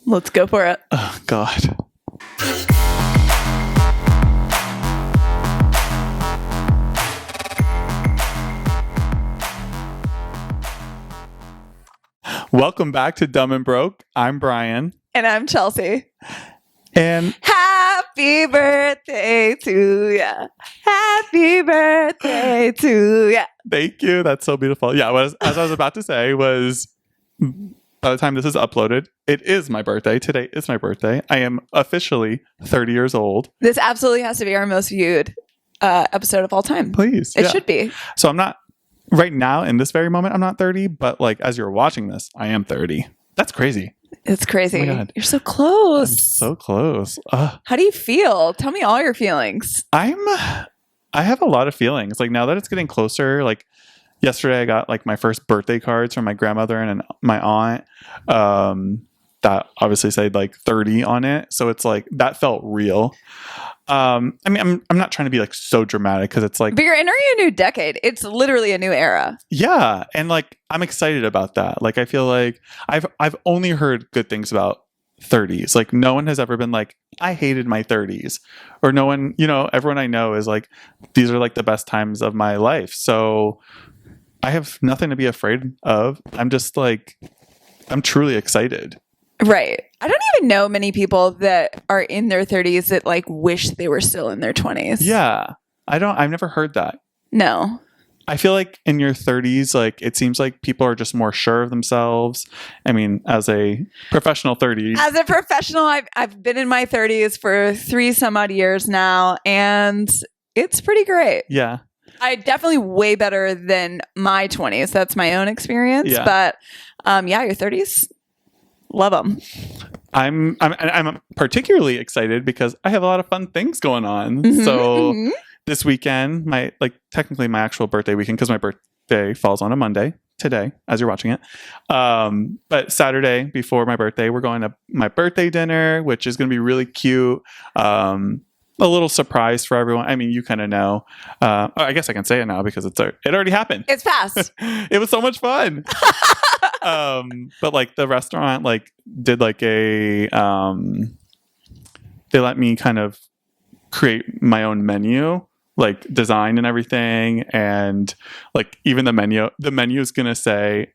Let's go for it. Oh, God. Welcome back to Dumb and Broke. I'm Bryan. And I'm Chelsea. And happy birthday to ya. Happy birthday to ya. Thank you. That's so beautiful. Yeah, as I was about to say was, by the time this is uploaded, it is my birthday. Today is my birthday. I am officially 30 years old. This absolutely has to be our most viewed episode of all time. Please. It should be. So I'm not, right now in this very moment, I'm not 30, but like as you're watching this, I am 30. That's crazy. It's crazy. Oh my God. You're so close. I'm so close. How do you feel? Tell me all your feelings. I have a lot of feelings. Like now that it's getting closer, like yesterday I got like my first birthday cards from my grandmother and my aunt. That obviously said like 30 on it. So it's like that felt real. I mean, I'm not trying to be like so dramatic because it's like, but you're entering a new decade. It's literally a new era. Yeah, and like I'm excited about that. Like I feel like I've only heard good things about 30s. Like no one has ever been like, I hated my 30s, or no one, everyone I know is like, these are like the best times of my life. So I have nothing to be afraid of. I'm just like, I'm truly excited. Right. I don't even know many people that are in their 30s that like wish they were still in their 20s. Yeah. I've never heard that. No. I feel like in your 30s, like it seems like people are just more sure of themselves. I mean, as a professional 30s. As a professional, I've been in my 30s for 3 some odd years now, and it's pretty great. Yeah. I definitely way better than my 20s. That's my own experience. Yeah. But your 30s, love them. I'm particularly excited because I have a lot of fun things going on. So this weekend, technically my actual birthday weekend, because my birthday falls on a Monday today, as you're watching it. But Saturday before my birthday, we're going to my birthday dinner, which is going to be really cute. A little surprise for everyone. I mean, you kind of know. I guess I can say it now because it already happened. It's past. It was so much fun. But like the restaurant did they let me kind of create my own menu, like design and everything, and like even the menu is gonna say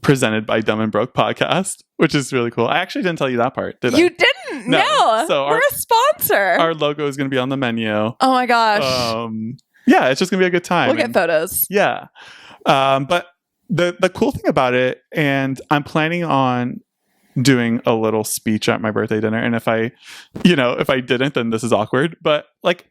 presented by Dumb and Broke podcast, which is really cool. I actually didn't tell you that part, did I? You didn't? No. So we're a sponsor. Our logo is gonna be on the menu. Oh my gosh. Yeah, it's just gonna be a good time. We'll get photos. Yeah. But the cool thing about it, and I'm planning on doing a little speech at my birthday dinner, and if I didn't, then this is awkward, but like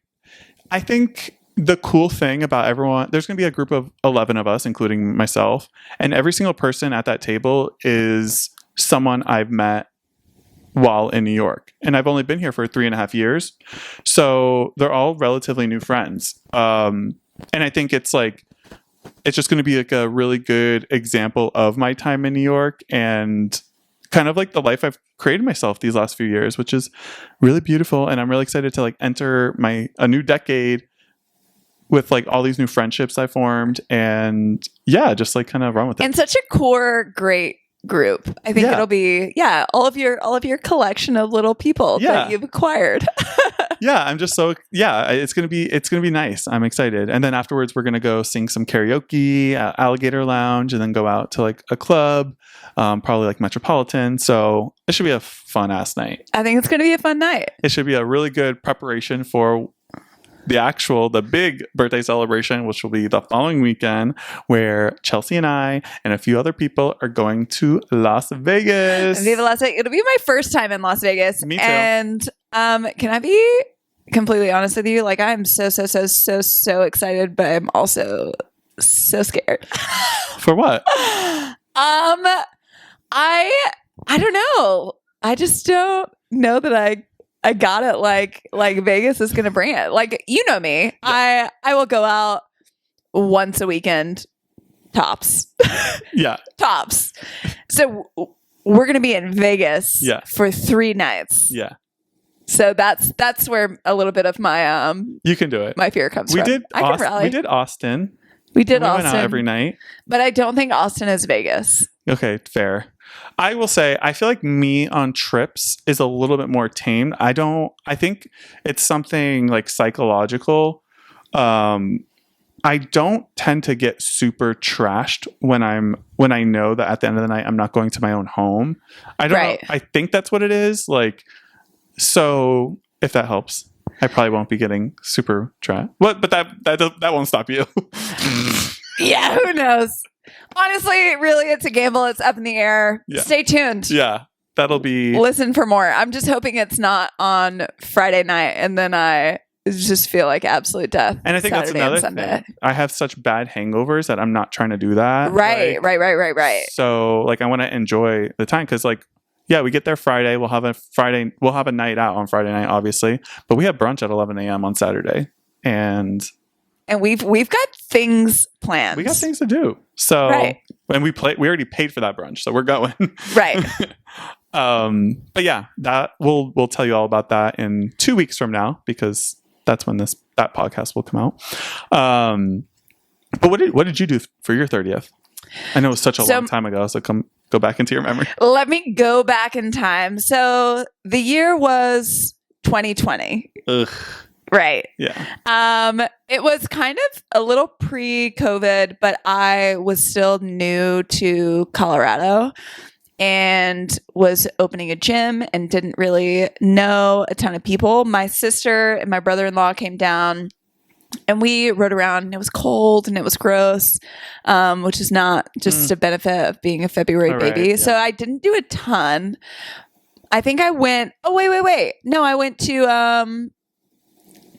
I think the cool thing about everyone, there's going to be a group of 11 of us, including myself, and every single person at that table is someone I've met while in New York, and I've only been here for 3.5 years, so they're all relatively new friends. And I think it's just going to be like a really good example of my time in New York and kind of like the life I've created myself these last few years, which is really beautiful. And I'm really excited to like enter a new decade with like all these new friendships I formed, and yeah, just like kind of run with it. And such a core, great group. I think it'll be, all of your collection of little people that you've acquired. Yeah, I'm just so it's gonna be nice. I'm excited. And then afterwards, we're gonna go sing some karaoke at Alligator Lounge, and then go out to like a club, probably like Metropolitan. So it should be a fun ass night. I think it's gonna be a fun night. It should be a really good preparation for the big birthday celebration, which will be the following weekend, where Chelsea and I and a few other people are going to Las Vegas. Viva Las Vegas. It'll be my first time in Las Vegas. Me too. And can I be completely honest with you? Like, I'm so excited, but I'm also so scared. For what? I don't know. I just don't know that I got it like Vegas is going to bring it. Like, you know me. Yeah. I will go out once a weekend, tops. Yeah. Tops. So we're going to be in Vegas for 3 nights. Yeah. So that's where a little bit of my you can do it. My fear comes from. We did Austin. We did Austin. Austin Went out every night. But I don't think Austin is Vegas. Okay, fair. I will say, I feel like me on trips is a little bit more tamed. I think it's something like psychological. I don't tend to get super trashed when I know that at the end of the night I'm not going to my own home. I don't know. I think that's what it is. Like, so if that helps, I probably won't be getting super trashed. But that won't stop you. Yeah, who knows? Honestly, really, it's a gamble. It's up in the air. Yeah. Stay tuned. Yeah, that'll be. Listen for more. I'm just hoping it's not on Friday night, and then I just feel like absolute death. And I think Saturday that's another thing. I have such bad hangovers that I'm not trying to do that. Right. So like, I want to enjoy the time because like, yeah, we get there Friday. We'll have a night out on Friday night, obviously, but we have brunch at 11 a.m. on Saturday, and we've got things planned. We got things to do. So and we already paid for that brunch, so we're going. Right. But yeah, that we'll tell you all about that in 2 weeks from now because that's when that podcast will come out. But what did you do for your 30th? I know it was such a long time ago, so go back into your memory. Let me go back in time. So the year was 2020. Ugh. Right. Yeah. It was kind of a little pre-COVID, but I was still new to Colorado and was opening a gym and didn't really know a ton of people. My sister and my brother-in-law came down and we rode around and it was cold and it was gross, which is not just a benefit of being a February baby. Yeah. So I didn't do a ton. I think I went, wait. No, I went to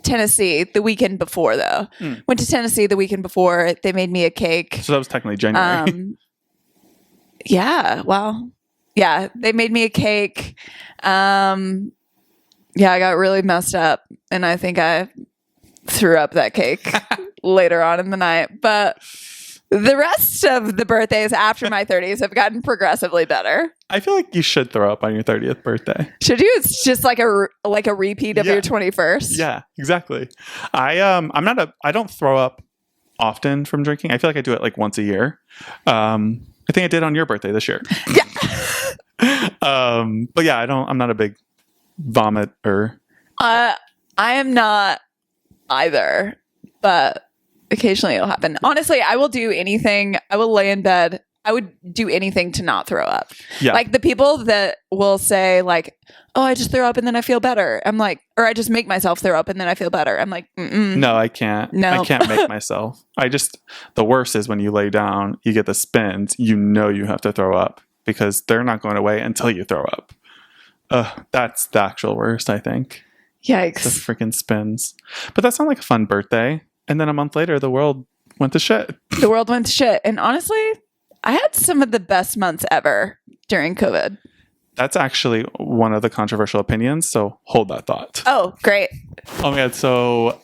Tennessee the weekend before though. Went to Tennessee the weekend before. They made me a cake. So that was technically January. Yeah. Well, yeah, they made me a cake. Yeah, I got really messed up and I think I threw up that cake later on in the night. But the rest of the birthdays after my 30s have gotten progressively better. I feel like you should throw up on your 30th birthday. Should you? It's just like a repeat of your 21st. Yeah, exactly. I don't throw up often from drinking. I feel like I do it like once a year. I think I did on your birthday this year. Yeah. But yeah, I'm not a big vomiter. I am not either, but occasionally it'll happen. Honestly, I will do anything. I will lay in bed. I would do anything to not throw up. Yeah. Like the people that will say like, oh, I just throw up and then I feel better. I'm like, or I just make myself throw up and then I feel better. I'm like, no, I can't. No. I can't make myself. The worst is when you lay down, you get the spins, you know you have to throw up because they're not going away until you throw up. That's the actual worst, I think. Yikes. The freaking spins. But that sounded like a fun birthday. And then a month later, the world went to shit. The world went to shit. And honestly, I had some of the best months ever during COVID. That's actually one of the controversial opinions. So hold that thought. Oh, great. Oh my God. So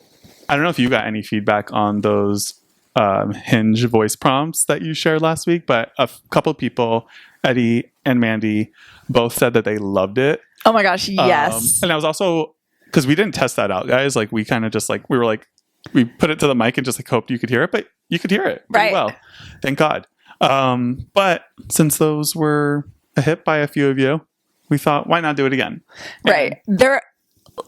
I don't know if you got any feedback on those Hinge voice prompts that you shared last week, but a couple of people, Eddie and Mandy, both said that they loved it. Oh my gosh. Yes. And I was also, because we didn't test that out, guys. Like we kind of just like, we were like, we put it to the mic and just like hoped you could hear it, but you could hear it pretty well. Thank God. But since those were a hit by a few of you, we thought, why not do it again? Right.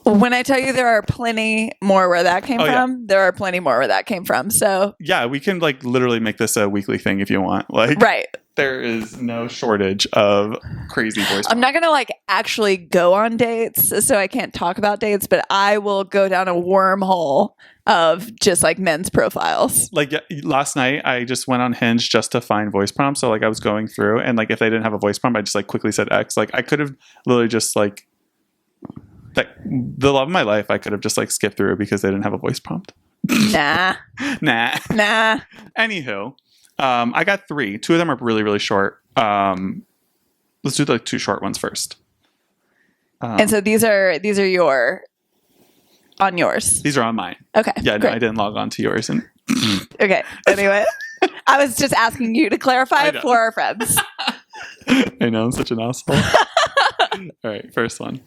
When I tell you there are plenty more where that came from, there are plenty more where that came from. So yeah, we can like literally make this a weekly thing if you want. Like, right. There is no shortage of crazy voice. I'm not going to like actually go on dates, so I can't talk about dates, but I will go down a wormhole of just like men's profiles. Like last night, I just went on Hinge just to find voice prompts. So like I was going through and like if they didn't have a voice prompt, I just like quickly said X. Like I could have literally just like the love of my life, I could have just like skipped through because they didn't have a voice prompt. Nah. Anywho. I got 3. 2 of them are really, really short. Let's do the 2 short ones first. And so these are on yours. These are on mine. Okay. Yeah, no, I didn't log on to yours. And okay. Anyway, I was just asking you to clarify it for our friends. I know, I'm such an asshole. All right, first one.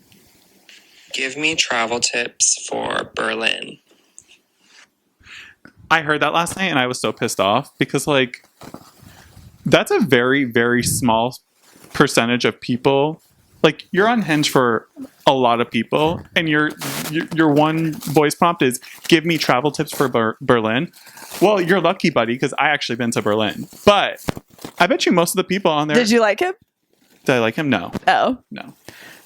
Give me travel tips for Berlin. I heard that last night and I was so pissed off because like that's a very, very small percentage of people, like you're on Hinge for a lot of people, and your one voice prompt is give me travel tips for Berlin. Well, you're lucky, buddy, because I actually been to Berlin. But I bet you most of the people on there. Did you like him? Did I like him? No. Oh. No.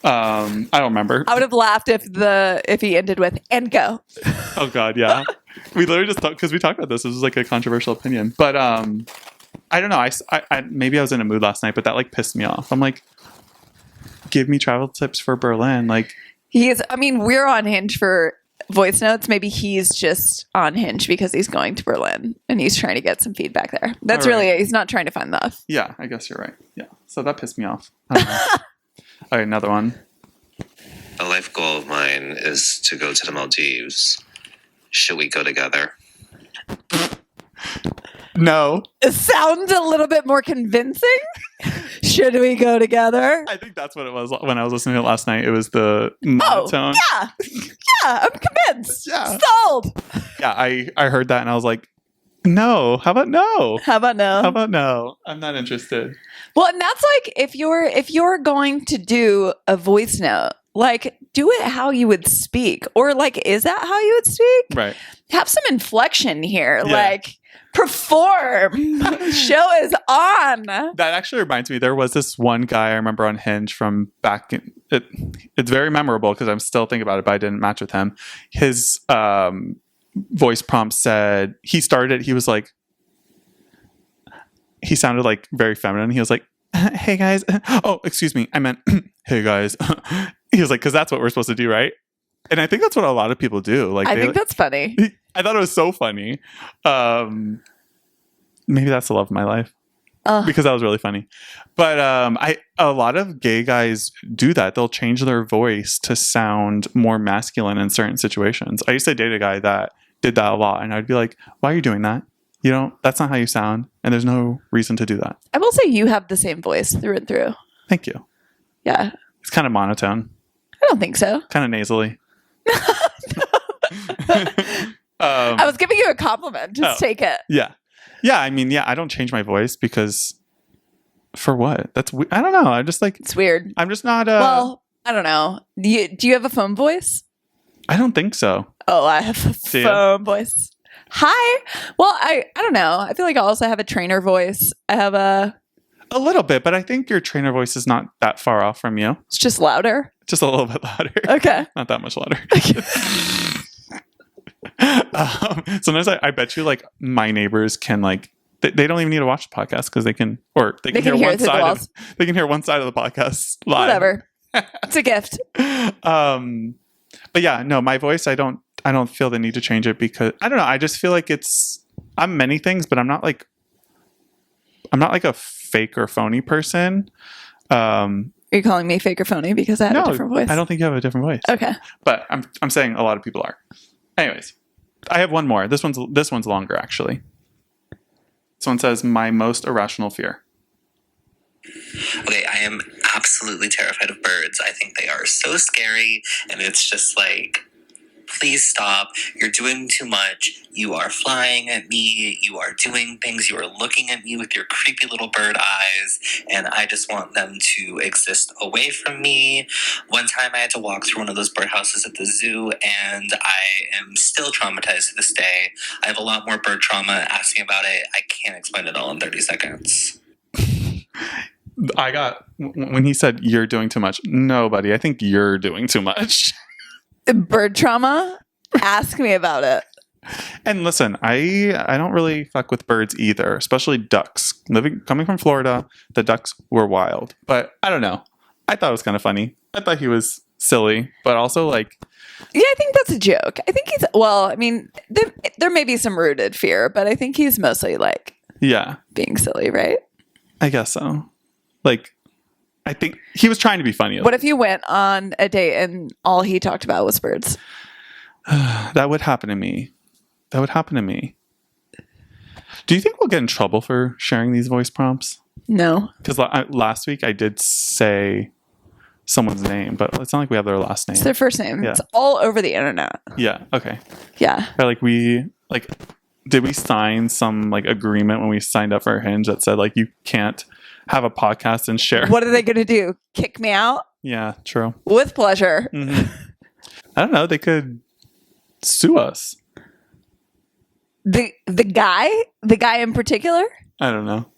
I don't remember. I would have laughed if he ended with "and go." Oh God, yeah. We literally just talked because we talked about this. This was like a controversial opinion, but I don't know. I maybe I was in a mood last night, but that like pissed me off. I'm like, give me travel tips for Berlin. Like we're on Hinge for voice notes. Maybe he's just on Hinge because he's going to Berlin and he's trying to get some feedback there. That's right. really it. He's not trying to find love. Yeah, I guess you're right. Yeah. So that pissed me off. I don't know. All right, another one. A life goal of mine is to go to the Maldives. Should we go together? No. It sounds a little bit more convincing. Should we go together? I think that's what it was when I was listening to it last night. It was the monotone. Oh, yeah, I'm convinced. Yeah. Sold. Yeah, I heard that and I was like, no. How about no? How about no? How about no? I'm not interested. Well, and that's like if you're going to do a voice note, like do it how you would speak, or like is that how you would speak? Right. Have some inflection here, Yeah. like perform. Show is on. That actually reminds me, there was this one guy I remember on Hinge from back in, it's very memorable because I'm still thinking about it, but I didn't match with him. His voice prompt said, he was like, he sounded like very feminine. He was like, hey guys. Oh, excuse me. I meant, hey guys. He was like, because that's what we're supposed to do, right? And I think that's what a lot of people do. Like, I think that's funny. I thought it was so funny. Maybe that's the love of my life because that was really funny. But a lot of gay guys do that. They'll change their voice to sound more masculine in certain situations. I used to date a guy that did that a lot, and I'd be like, "Why are you doing that? You know, that's not how you sound, and there's no reason to do that." I will say you have the same voice through and through. Thank you. Yeah. It's kind of monotone. I don't think so. Kind of nasally. I was giving you a compliment. Just take it. Yeah. Yeah. I mean, yeah, I don't change my voice because for what? I don't know. I'm just like, It's weird. I'm just not. Well, I don't know. Do you have a phone voice? I don't think so. Oh, I have a Do you? phone voice. Hi. Well, I don't know. I feel like I also have a trainer voice. I have a little bit, but I think your trainer voice is not that far off from you. It's just louder. Just a little bit louder. Okay. Not that much louder. Sometimes I bet you like my neighbors can like they don't even need to watch the podcast because they can hear hear one it through the side walls. they can hear one side of the podcast live. Whatever. It's a gift. But yeah, no, my voice I don't feel the need to change it because I don't know. I just feel like I'm many things, but I'm not like a fake or phony person. Are you calling me fake or phony because I have a different voice? I don't think you have a different voice. Okay. But I'm saying a lot of people are. Anyways, I have one more. This one's longer actually. This one says my most irrational fear. Okay, I am absolutely terrified of birds. I think they are so scary, and it's just like, please stop. You're doing too much. You are flying at me. You are doing things. You are looking at me with your creepy little bird eyes, and I just want them to exist away from me. One time I had to walk through one of those birdhouses at the zoo, and I am still traumatized to this day. I have a lot more bird trauma. Ask me about it. I can't explain it all in 30 seconds. When he said you're doing too much, no, buddy, I think you're doing too much. Bird trauma? Ask me about it. And listen, I don't really fuck with birds either, especially ducks. Coming from Florida, the ducks were wild. But I don't know. I thought it was kind of funny. I thought he was silly, but also like... Yeah, I think that's a joke. I think there may be some rooted fear, but I think he's mostly like... Yeah. Being silly, right? I guess so. Like, I think he was trying to be funny. What if you went on a date and all he talked about was birds? That would happen to me. Do you think we'll get in trouble for sharing these voice prompts? No. Because last week I did say someone's name, but it's not like we have their last name. It's their first name. Yeah. It's all over the internet. Yeah. Okay. Yeah. Or did we sign some like agreement when we signed up for Hinge that said like you can't have a podcast and share. What are they going to do? Kick me out? Yeah, true. With pleasure. Mhm. I don't know. They could sue us. The guy in particular? I don't know.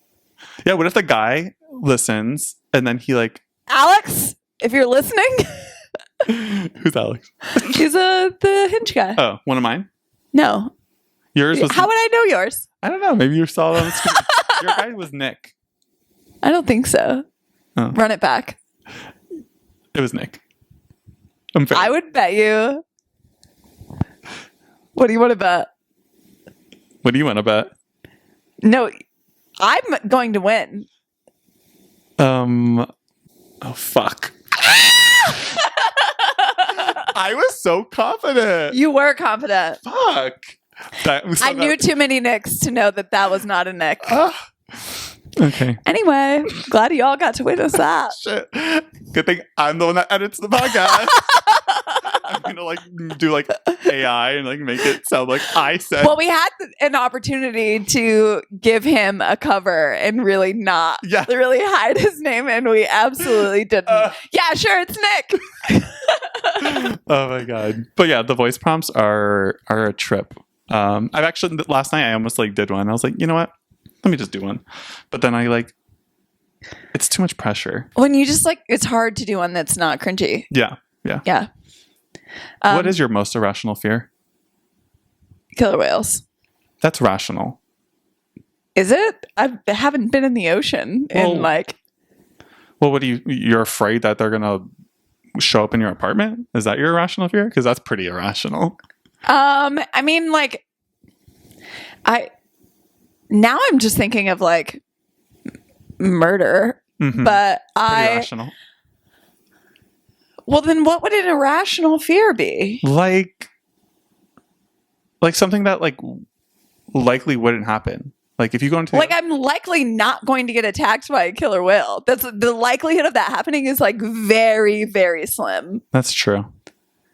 Yeah, what if the guy listens and then he like Alex, if you're listening, who's Alex? he's the Hinge guy. Oh, one of mine? No. Yours was How would I know yours? I don't know. Maybe you saw it on the screen. Your guy was Nick. I don't think so. Oh. Run it back. It was Nick. I'm fair. I would bet you. What do you want to bet? What do you want to bet? No, I'm going to win. Oh fuck. I was so confident. You were confident. Fuck. I knew too many Nicks to know that was not a Nick. Okay. Anyway, glad you all got to witness that. Shit. Good thing I'm the one that edits the podcast. I'm gonna like do like AI and like make it sound like I said. Well, we had an opportunity to give him a cover and really really hide his name, and we absolutely didn't. Yeah, sure, it's Nick. Oh my god. But yeah, the voice prompts are a trip. I've actually last night I almost like did one. I was like, you know what? Let me just do one. But then I like it's too much pressure. When you just like it's hard to do one that's not cringy. Yeah. What is your most irrational fear? Killer whales. That's rational. Is it? I haven't been in the ocean in like. Well, what do you're afraid that they're gonna show up in your apartment? Is that your irrational fear? Because that's pretty irrational. I mean, like, now I'm just thinking of like murder, but Pretty irrational. Well, then what would an irrational fear be? Like something that like likely wouldn't happen. Like if you go into like I'm likely not going to get attacked by a killer whale. That's the likelihood of that happening is like very, very slim. That's true.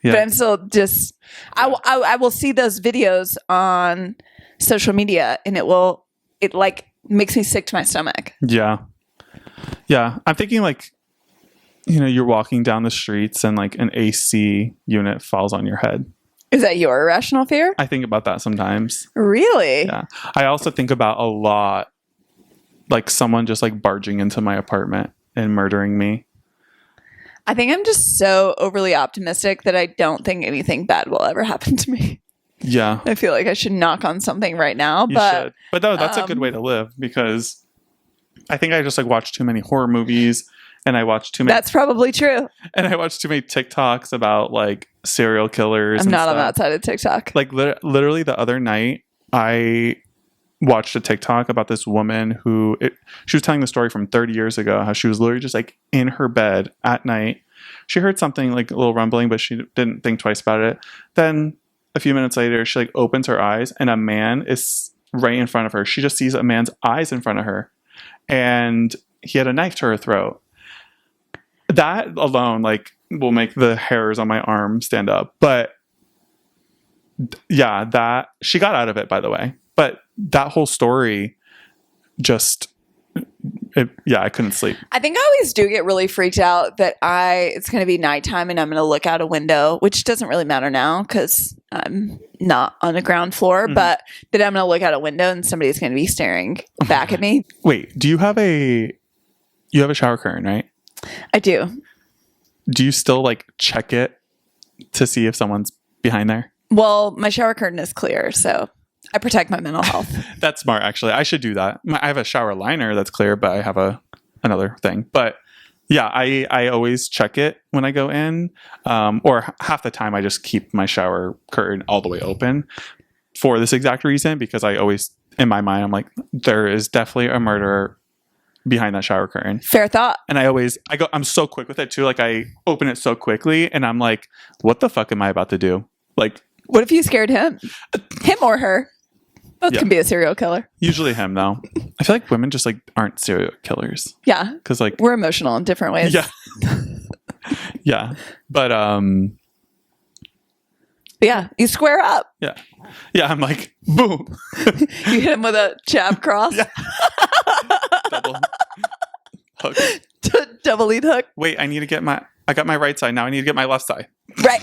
Yeah. But I'm still just I will see those videos on social media and it like makes me sick to my stomach. Yeah. Yeah. I'm thinking like, you know, you're walking down the streets and like an AC unit falls on your head. Is that your irrational fear? I think about that sometimes. Really? Yeah. I also think about a lot like someone just like barging into my apartment and murdering me. I think I'm just so overly optimistic that I don't think anything bad will ever happen to me. Yeah. I feel like I should knock on something right now. You should. But no, that's a good way to live because I think I just like watch too many horror movies and I watch too many. That's probably true. And I watch too many TikToks about like serial killers. I'm not on that side of TikTok. Like literally the other night, I watched a TikTok about this woman who she was telling the story from 30 years ago, how she was literally just like in her bed at night. She heard something like a little rumbling, but she didn't think twice about it. Then a few minutes later, she like opens her eyes and a man is right in front of her. She just sees a man's eyes in front of her and he had a knife to her throat. That alone like will make the hairs on my arm stand up. But yeah, that she got out of it, by the way. But that whole story just I couldn't sleep. I think I always do get really freaked out that it's going to be nighttime and I'm going to look out a window, which doesn't really matter now because I'm not on the ground floor, but that I'm going to look out a window and somebody's going to be staring back at me. Wait, do you have a shower curtain, right? I do. Do you still like check it to see if someone's behind there? Well, my shower curtain is clear, so I protect my mental health. That's smart, actually. I should do that. I have a shower liner that's clear, but I have another thing. But yeah, I always check it when I go in, or half the time I just keep my shower curtain all the way open for this exact reason, because I always, in my mind, I'm like, there is definitely a murderer behind that shower curtain. Fair thought. And I'm so quick with it too. Like I open it so quickly and I'm like, what the fuck am I about to do? Like, what if you scared him or her? Both can be a serial killer. Usually him though. I feel like women just like aren't serial killers. Yeah. Because like we're emotional in different ways. Yeah. Yeah. But yeah, you square up. Yeah. Yeah, I'm like, boom. You hit him with a jab cross. Yeah. Hook. Double lead hook. Wait, I got my right side. Now I need to get my left side. Right.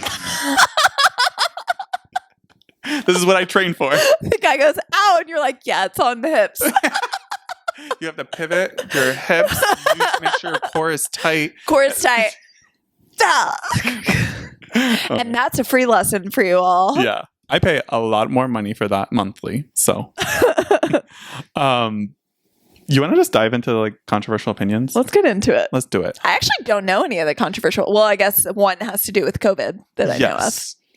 This is what I trained for. The guy goes, ow. And you're like, yeah, it's on the hips. You have to pivot your hips. You need to make sure your core is tight. Core is tight. And that's a free lesson for you all. Yeah. I pay a lot more money for that monthly. So, you want to just dive into like controversial opinions? Let's get into it. Let's do it. I actually don't know any of the controversial. Well, I guess one has to do with COVID that I know of.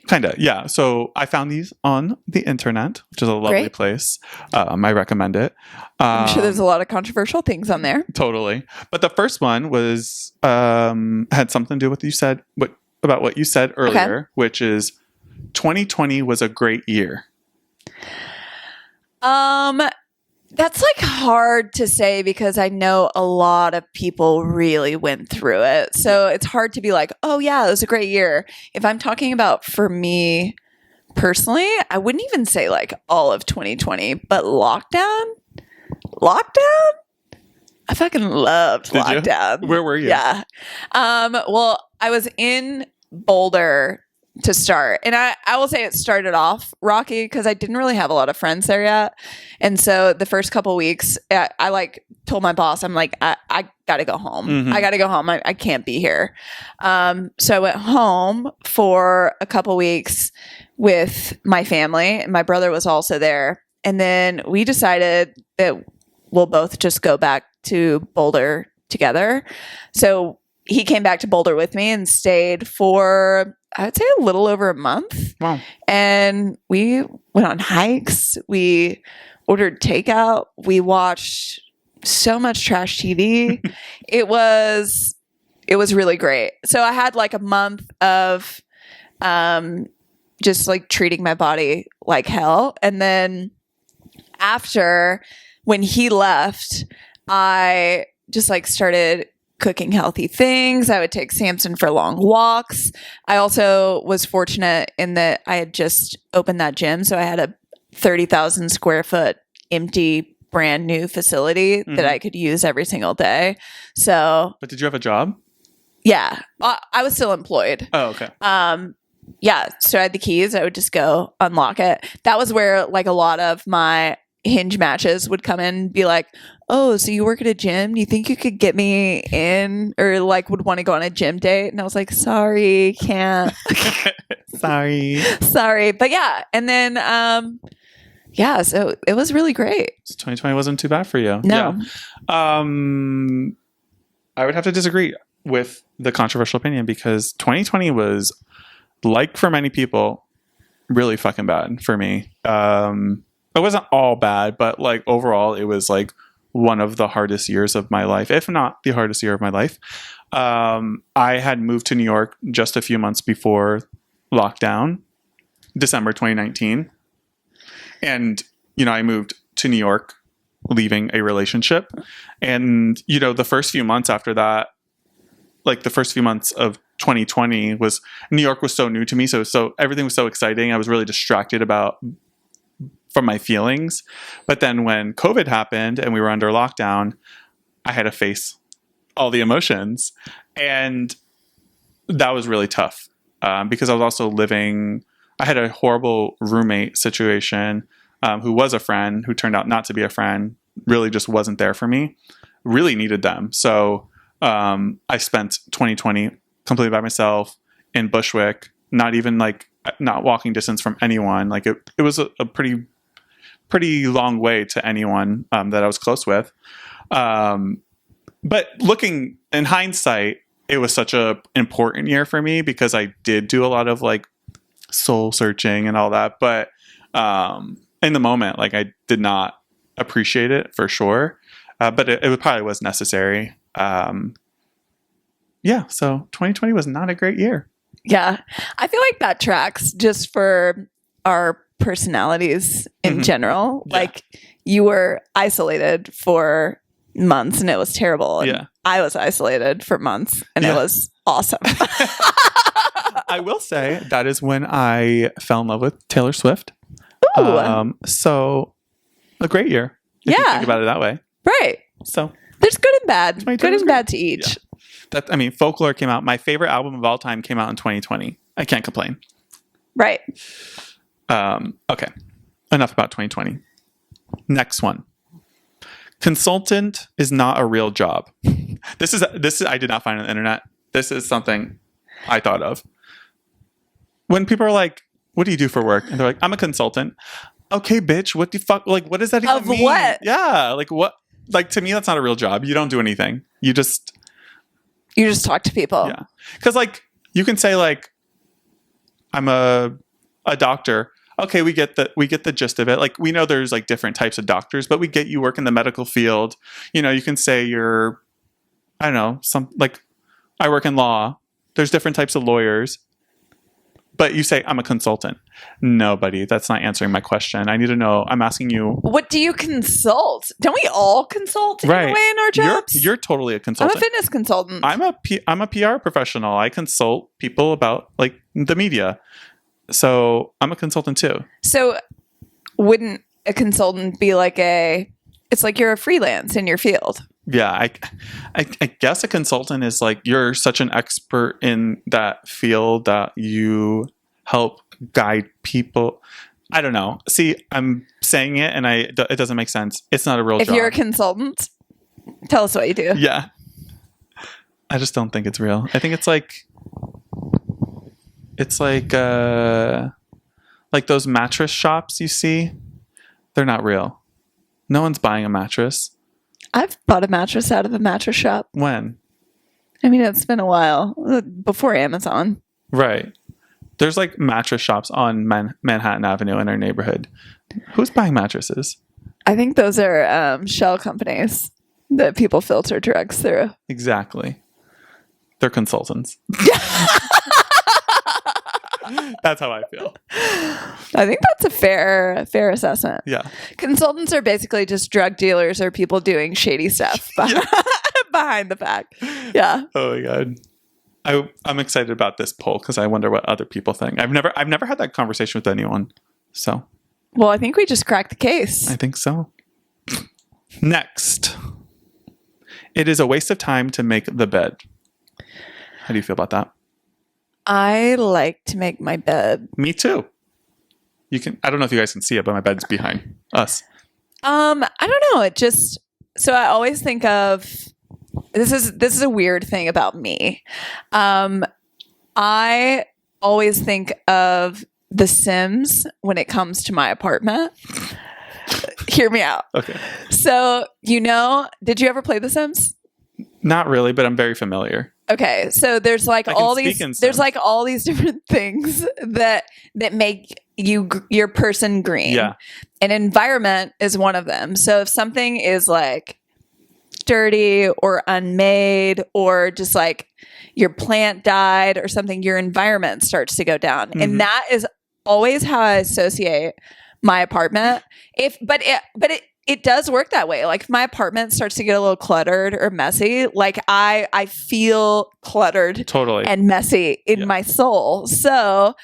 Kind of. Yeah. So I found these on the internet, which is a lovely place. I recommend it. I'm sure there's a lot of controversial things on there. Totally. But the first one was had something to do with what you said earlier, which is 2020 was a great year. That's like hard to say because I know a lot of people really went through it. So it's hard to be like, oh yeah, it was a great year. If I'm talking about for me personally, I wouldn't even say like all of 2020, but lockdown, I fucking loved lockdown. You? Where were you? Yeah. Well, I was in Boulder to start. And I will say it started off rocky because I didn't really have a lot of friends there yet. And so the first couple of weeks, I like told my boss, I'm like, I got to go home. Mm-hmm. I got to go home. I can't be here. So I went home for a couple weeks with my family. And my brother was also there. And then we decided that we'll both just go back to Boulder together. So he came back to Boulder with me and stayed for, I would say, a little over a month. Wow. And we went on hikes. We ordered takeout. We watched so much trash TV. It was really great. So I had like a month of just like treating my body like hell. And then after, when he left, I just like started cooking healthy things. I would take Samson for long walks. I also was fortunate in that I had just opened that gym. So I had a 30,000 square foot empty brand new facility that I could use every single day. So, but did you have a job? Yeah, I was still employed. Oh, okay. Yeah. So I had the keys. I would just go unlock it. That was where like a lot of my Hinge matches would come in and be like, oh, so you work at a gym? Do you think you could get me in, or like would want to go on a gym date? And I was like, sorry, can't. Sorry. But yeah. And then, yeah, so it was really great. So 2020 wasn't too bad for you. No. Yeah. I would have to disagree with the controversial opinion because 2020 was, like for many people, really fucking bad for me. It wasn't all bad, but like overall, it was like one of the hardest years of my life, if not the hardest year of my life. I had moved to New York just a few months before lockdown, December 2019. And, I moved to New York, leaving a relationship. And, the first few months after that, like the first few months of 2020 was, New York was so new to me. So everything was so exciting. I was really distracted from my feelings. But then when COVID happened and we were under lockdown, I had to face all the emotions. And that was really tough because I was also I had a horrible roommate situation who was a friend, who turned out not to be a friend, really just wasn't there for me, really needed them. So I spent 2020 completely by myself in Bushwick, not walking distance from anyone. Like it was a pretty long way to anyone that I was close with. But looking in hindsight, it was such a important year for me because I did do a lot of like soul searching and all that. But in the moment, like I did not appreciate it for sure. But it probably was necessary. Yeah. So 2020 was not a great year. Yeah. I feel like that tracks just for our personalities in general. Yeah. Like you were isolated for months and it was terrible. And I was isolated for months and it was awesome. I will say that is when I fell in love with Taylor Swift. So a great year. If you think about it that way. Right. So there's good and and bad. 2020 Good was and great. bad to each. Yeah. Folklore came out. My favorite album of all time came out in 2020. I can't complain. Right. Okay. Enough about 2020. Next one. Consultant is not a real job. This is I did not find on the internet. This is something I thought of. When people are like, "What do you do for work?" and they're like, "I'm a consultant." Okay, bitch. What the fuck? Like, what does that even mean? Of what? Yeah. Like, what? Like, to me, that's not a real job. You don't do anything. You just talk to people. Yeah. Because, like, you can say, like, I'm a doctor. Okay, we get the gist of it. Like, we know there's like different types of doctors, but we get you work in the medical field. You know, you can say you're, I don't know, I work in law. There's different types of lawyers. But you say, I'm a consultant. No, buddy, that's not answering my question. I need to know. I'm asking you. What do you consult? Don't we all consult in a way in our jobs? You're totally a consultant. I'm a fitness consultant. I'm a PR professional. I consult people about like the media. So I'm a consultant too. So wouldn't a consultant be like it's like you're a freelance in your field? Yeah, I guess a consultant is like you're such an expert in that field that you help guide people. I don't know. See, I'm saying it and it doesn't make sense. It's not a real job. If you're a consultant, tell us what you do. Yeah. I just don't think it's real. I think it's like those mattress shops you see. They're not real. No one's buying a mattress. I've bought a mattress out of a mattress shop. When? I mean, it's been a while. Before Amazon. Right. There's like mattress shops on Manhattan Avenue in our neighborhood. Who's buying mattresses? I think those are shell companies that people filter drugs through. Exactly. They're consultants. That's how I feel. I think that's a fair assessment. Yeah. Consultants are basically just drug dealers or people doing shady stuff behind the back. Yeah. Oh my God. I'm excited about this poll because I wonder what other people think. I've never had that conversation with anyone. So. Well, I think we just cracked the case. I think so. Next. It is a waste of time to make the bed. How do you feel about that? I like to make my bed. Me too. I don't know if you guys can see it, but my bed's behind us. I don't know. So I always think of, this is a weird thing about me. I always think of The Sims when it comes to my apartment. Hear me out. Okay. So, did you ever play The Sims? Not really, but I'm very familiar. Okay, so there's like all these different things that make your person green. Yeah. An environment is one of them. So if something is like dirty or unmade or just like your plant died or something, your environment starts to go down. Mm-hmm. And that is always how I associate my apartment. It does work that way. Like if my apartment starts to get a little cluttered or messy, like I feel cluttered and messy in my soul. So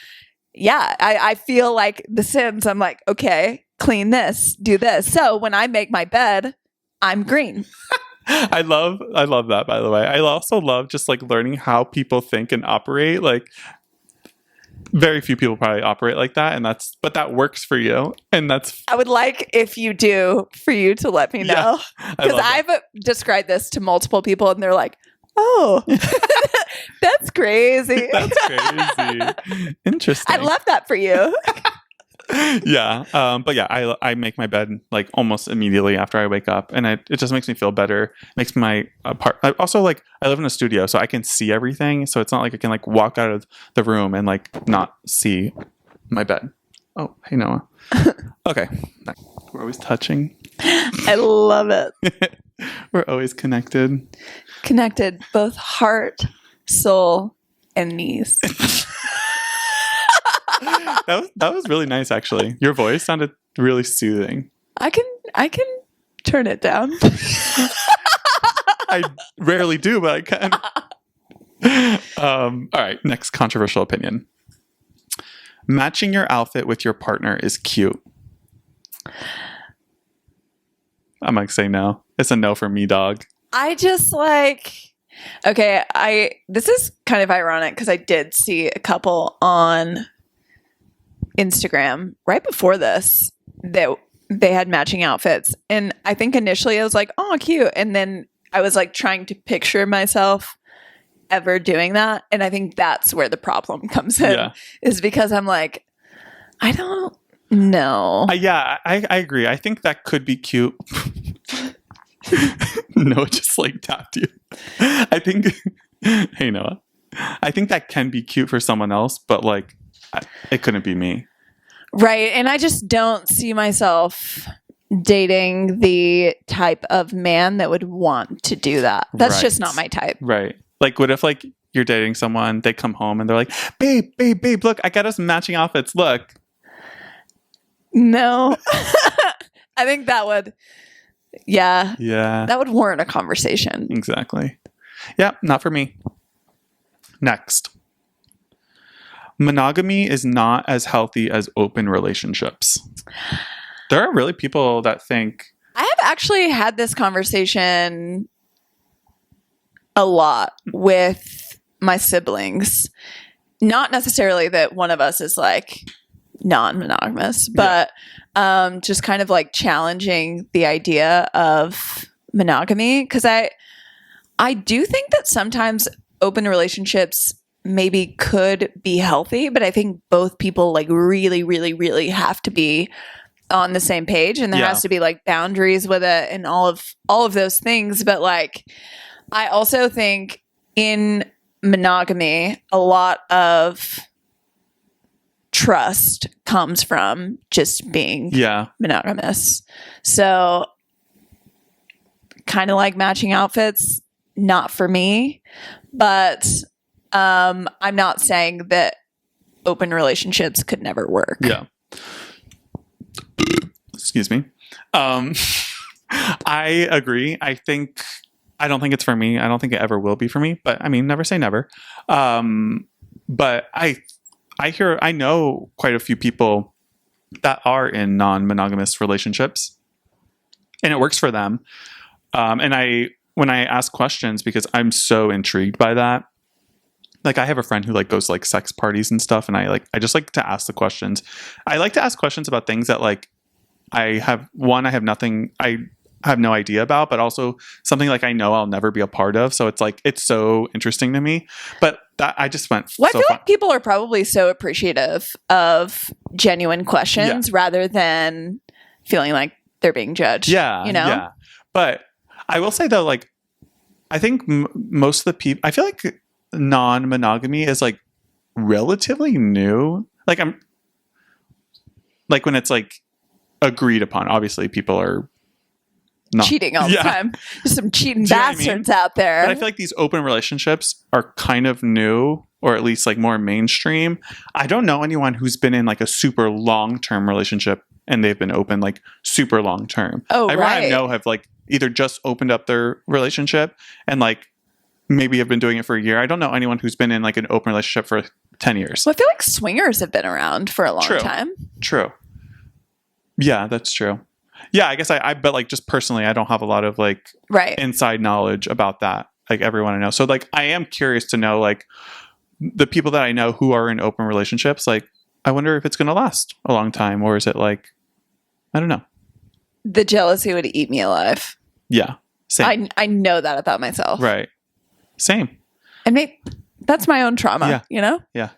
yeah, I feel like The Sims. I'm like, okay, clean this, do this. So when I make my bed, I'm green. I love that, by the way. I also love just like learning how people think and operate. Like very few people probably operate like that, but that works for you, and I would like if you do for you to let me know, because I've described this to multiple people, and they're like, "Oh, that's crazy." That's crazy. Interesting. I love that for you. Yeah, but yeah, I make my bed like almost immediately after I wake up, and it just makes me feel better. Makes my I also like I live in a studio, so I can see everything. So it's not like I can like walk out of the room and like not see my bed. Oh, hey Noah. Okay, we're always touching. I love it. We're always connected. Connected, both heart, soul, and knees. That was really nice, actually. Your voice sounded really soothing. I can turn it down. I rarely do, but I can. All right, next controversial opinion. Matching your outfit with your partner is cute. I'm like, say no. It's a no for me, dog. I just this is kind of ironic because I did see a couple on Instagram right before this that they had matching outfits. And I think initially I was like, oh, cute. And then I was like trying to picture myself ever doing that. And I think that's where the problem comes in, is because I'm like, I don't know. I agree. I think that could be cute. Noah just like tapped you. I think, hey Noah, I think that can be cute for someone else, but like it couldn't be me. Right. And I just don't see myself dating the type of man that would want to do that. That's just not my type. Right. Like what if like you're dating someone, they come home and they're like, babe, look, I got us matching outfits. Look. No. I think that would, yeah, that would warrant a conversation. Exactly. Yeah, not for me. Next. Monogamy is not as healthy as open relationships. There are really people that think. I have actually had this conversation a lot with my siblings. Not necessarily that one of us is like non-monogamous, but just kind of like challenging the idea of monogamy. Because I do think that sometimes open relationships maybe could be healthy, but I think both people like really, really, really have to be on the same page, and there has to be like boundaries with it and all of those things. But like, I also think in monogamy, a lot of trust comes from just being monogamous. So kind of like matching outfits, not for me, but I'm not saying that open relationships could never work. Yeah. Excuse me. I agree. I don't think it's for me. I don't think it ever will be for me, but I mean, never say never. But I know quite a few people that are in non-monogamous relationships and it works for them. And when I ask questions, because I'm so intrigued by that, like I have a friend who like goes to like sex parties and stuff. And I just like to ask the questions. I like to ask questions about things that like I have no idea about, but also something like I know I'll never be a part of. So it's like, it's so interesting to me. But that I just went. Well, I feel like people are probably so appreciative of genuine questions rather than feeling like they're being judged. Yeah. You know? Yeah. But I will say though, like, I think most of the people, I feel like non-monogamy is like relatively new. Like when it's like agreed upon, obviously people are not cheating all the time. There's some cheating bastards out there. But I feel like these open relationships are kind of new, or at least like more mainstream. I don't know anyone who's been in like a super long-term relationship and they've been open like super long-term. Oh, Everyone I know have like either just opened up their relationship and like maybe have been doing it for a year. I don't know anyone who's been in like an open relationship for 10 years. Well, I feel like swingers have been around for a long time. True. Yeah, that's true. Yeah, I guess but like just personally, I don't have a lot of like inside knowledge about that. Like everyone I know. So like, I am curious to know like the people that I know who are in open relationships. Like, I wonder if it's going to last a long time, or is it like, I don't know. The jealousy would eat me alive. Yeah. Same. I know that about myself. Right. Same. And that's my own trauma, you know? Yeah.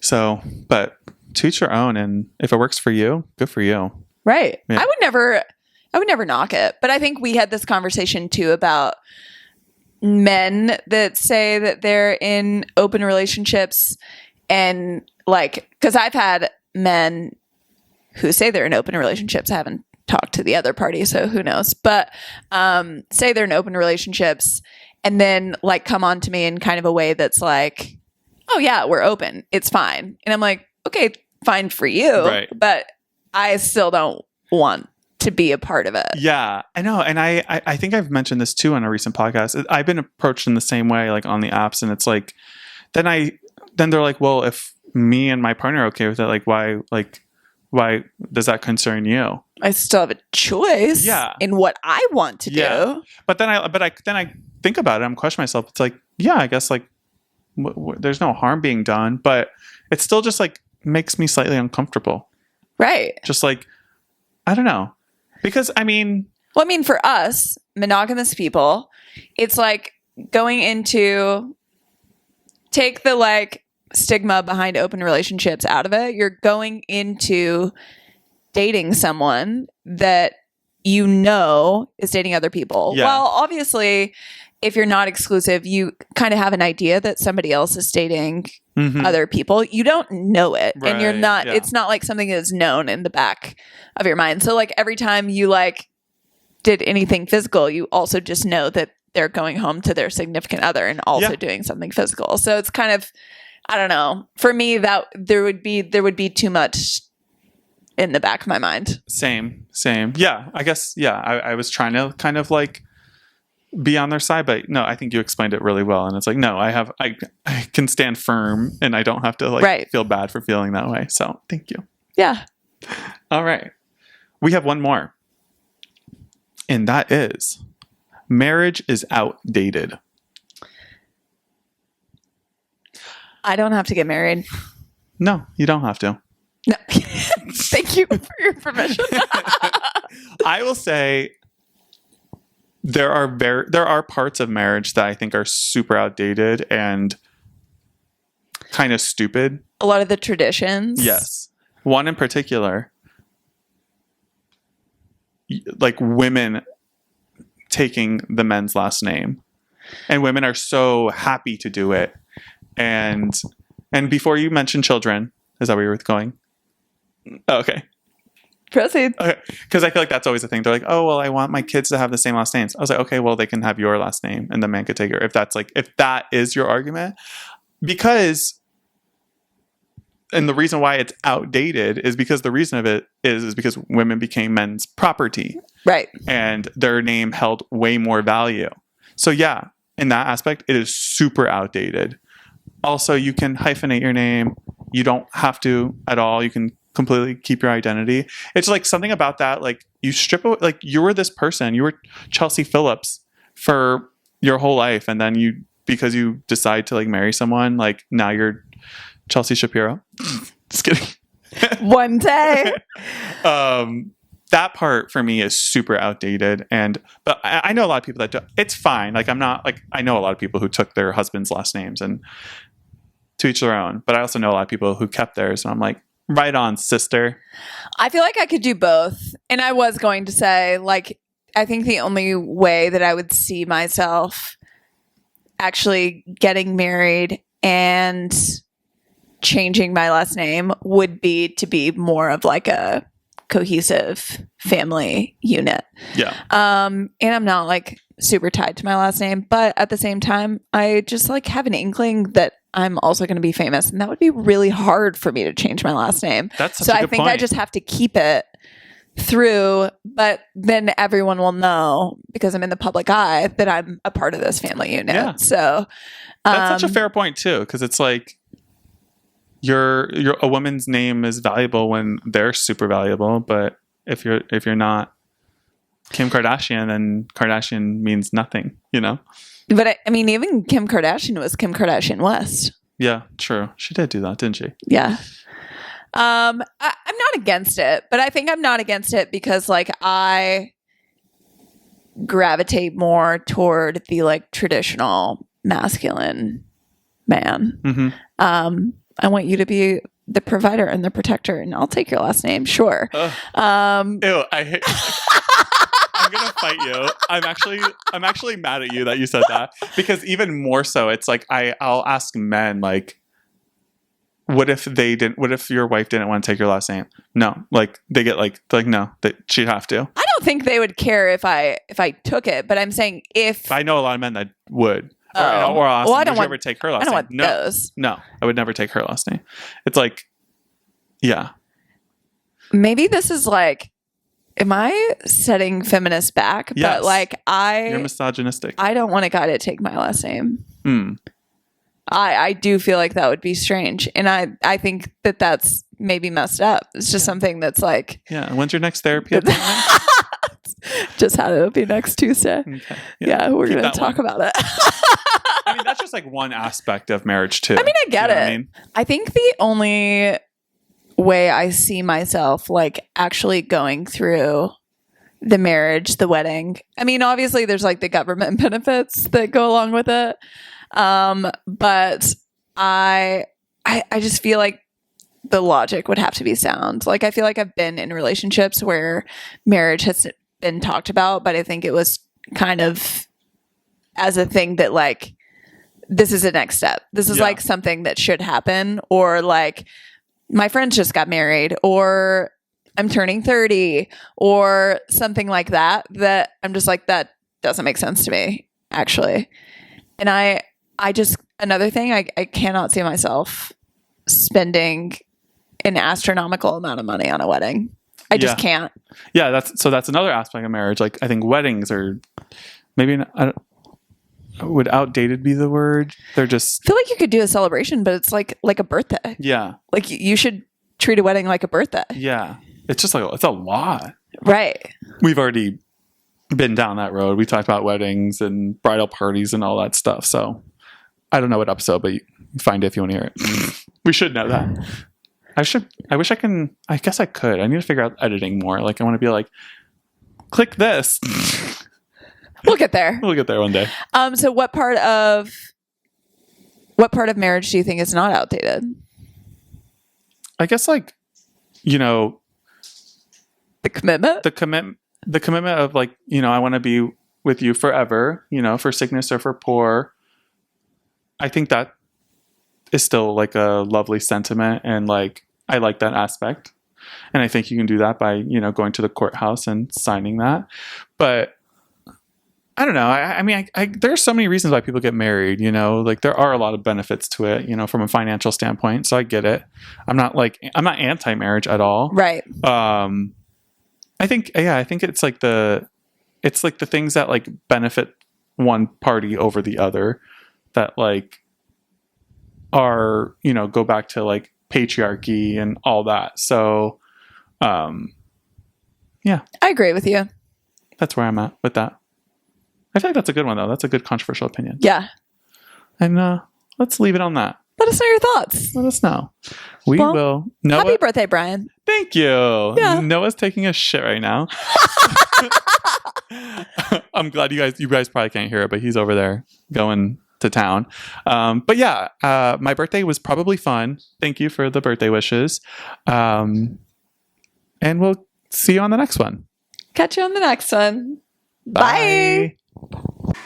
So, but to each your own. And if it works for you, good for you. Right. Yeah. I would never knock it. But I think we had this conversation too about men that say that they're in open relationships, and like, because I've had men who say they're in open relationships. I haven't talked to the other party, so who knows, but say they're in open relationships and then like come on to me in kind of a way that's like, oh yeah, we're open, it's fine. And I'm like, okay, fine for you, but I still don't want to be a part of it. Yeah, I know. And I think I've mentioned this too on a recent podcast. I've been approached in the same way, like on the apps. And it's like, then they're like, well, if me and my partner are okay with it, like, why does that concern you? I still have a choice in what I want to do. But then I think about it. I'm questioning myself. It's like, yeah, I guess like there's no harm being done, but it still just like makes me slightly uncomfortable. Right. Just like, I don't know. Because well, for us, monogamous people, it's like going into, take the like stigma behind open relationships out of it. You're going into dating someone that you know is dating other people. Yeah. Well, obviously, if you're not exclusive, you kind of have an idea that somebody else is dating other people. You don't know it. Right, and you're not, it's not like something that is known in the back of your mind. So like every time you like did anything physical, you also just know that they're going home to their significant other and also doing something physical. So it's kind of, I don't know. For me, that there would be too much in the back of my mind. Same. Yeah, I guess. Yeah, I was trying to kind of like be on their side, but no, I think you explained it really well. And it's like, no, I can stand firm, and I don't have to like feel bad for feeling that way. So thank you. Yeah. All right, we have one more, and that is marriage is outdated. I don't have to get married. No, you don't have to. No. Thank you for your permission. I will say there are parts of marriage that I think are super outdated and kind of stupid. A lot of the traditions. Yes. One in particular, like women taking the men's last name, and women are so happy to do it. And before you mention children, is that where you're going? Oh, okay. Proceed. Okay. Because I feel like that's always a thing. They're like, oh, well, I want my kids to have the same last names. I was like, okay, well, they can have your last name and the man could take her. If that is your argument. Because, and the reason why it's outdated is because the reason of it is because women became men's property. Right. And their name held way more value. So yeah, in that aspect, it is super outdated. Also, you can hyphenate your name. You don't have to at all. You can completely keep your identity. It's like something about that. Like you strip away, like you were this person, you were Chelsea Phillips for your whole life. And then because you decide to like marry someone, like now you're Chelsea Shapiro. Just kidding. One day. That part for me is super outdated. But I know a lot of people that do. It's fine. Like I know a lot of people who took their husband's last names, and to each their own. But I also know a lot of people who kept theirs. And I'm like, right on, sister. I feel like I could do both. And I was going to say, like, I think the only way that I would see myself actually getting married and changing my last name would be to be more of like a cohesive family unit. Yeah. And I'm not like super tied to my last name, but at the same time, I just like have an inkling that I'm also going to be famous, and that would be really hard for me to change my last name. That's such so a good I think point. I just have to keep it through, but then everyone will know because I'm in the public eye that I'm a part of this family unit. Yeah. So that's such a fair point too, because it's like a woman's name is valuable when they're super valuable, but if you're not Kim Kardashian, then Kardashian means nothing, you know? But I mean, even Kim Kardashian was Kim Kardashian West. Yeah, true. She did do that, didn't she? Yeah. I'm not against it, but I think I'm not against it because like I gravitate more toward the like traditional masculine man. Mm-hmm. I want you to be the provider and the protector, and I'll take your last name, sure. Ew, I hate. I'm gonna fight you. I'm actually mad at you that you said that, because even more so, it's like I'll ask men like, what if your wife didn't want to take your last name? No, like they get like no, that she'd have to. I don't think they would care if I took it, but I'm saying if I know a lot of men that would. Or I I'll ask them, don't would you want. ever take her last I don't name? want those. No, I would never take her last name. It's like, yeah. Maybe this is like, am I setting feminists back? Yes. But like You're misogynistic. I don't want a guy to take my last name. Mm. I do feel like that would be strange. And I think that that's maybe messed up. It's just something that's like, Yeah. When's your next therapy appointment? just had it be next Tuesday. Okay. Yeah, we're Keep going that to talk one. about it. I mean, that's just like one aspect of marriage too. I mean, I get You know it. what I mean? I think the only way I see myself like actually going through the marriage, the wedding. I mean, obviously there's like the government benefits that go along with it. But I just feel like the logic would have to be sound. Like, I feel like I've been in relationships where marriage has been talked about, but I think it was kind of as a thing that like, this is the next step. This is like something that should happen, or like my friends just got married, or I'm turning 30 or something like that, that I'm just like, that doesn't make sense to me, actually. And I just, another thing, I cannot see myself spending an astronomical amount of money on a wedding. I just can't. Yeah. That's another aspect of marriage. Like, I think weddings are maybe would outdated be the word? They're just, I feel like you could do a celebration, but it's like a birthday. yeah. Like you should treat a wedding like a birthday. Yeah. It's just like, it's a lot. Right. We've already been down that road. We talked about weddings and bridal parties and all that stuff. So I don't know what episode, but you find it if you want to hear it. We should know that. I guess I could. I need to figure out editing more. Like, I want to be like, click this. We'll get there. We'll get there one day. So what part of marriage do you think is not outdated? I guess, like, you know, The commitment? the commitment of, like, you know, I want to be with you forever, you know, for sickness or for poor. I think that is still like a lovely sentiment, and like, I like that aspect. And I think you can do that by, you know, going to the courthouse and signing that. But I don't know. I mean, there are so many reasons why people get married, you know, like there are a lot of benefits to it, you know, from a financial standpoint. So I get it. I'm not anti-marriage at all. Right. I think it's like the things that like benefit one party over the other that like are, you know, go back to like patriarchy and all that. So, yeah, I agree with you. that's where I'm at with that. I feel like that's a good one though. That's a good controversial opinion. Yeah. And let's leave it on that. Let us know your thoughts. Let us know. We Well, will. Noah, Happy birthday, Bryan. thank you. Yeah. Noah's taking a shit right now. I'm glad you guys probably can't hear it, but he's over there going to town. But yeah, my birthday was probably fun. Thank you for the birthday wishes. And we'll see you on the next one. Catch you on the next one. Bye.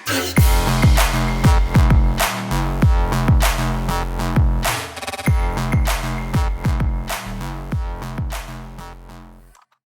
Bye.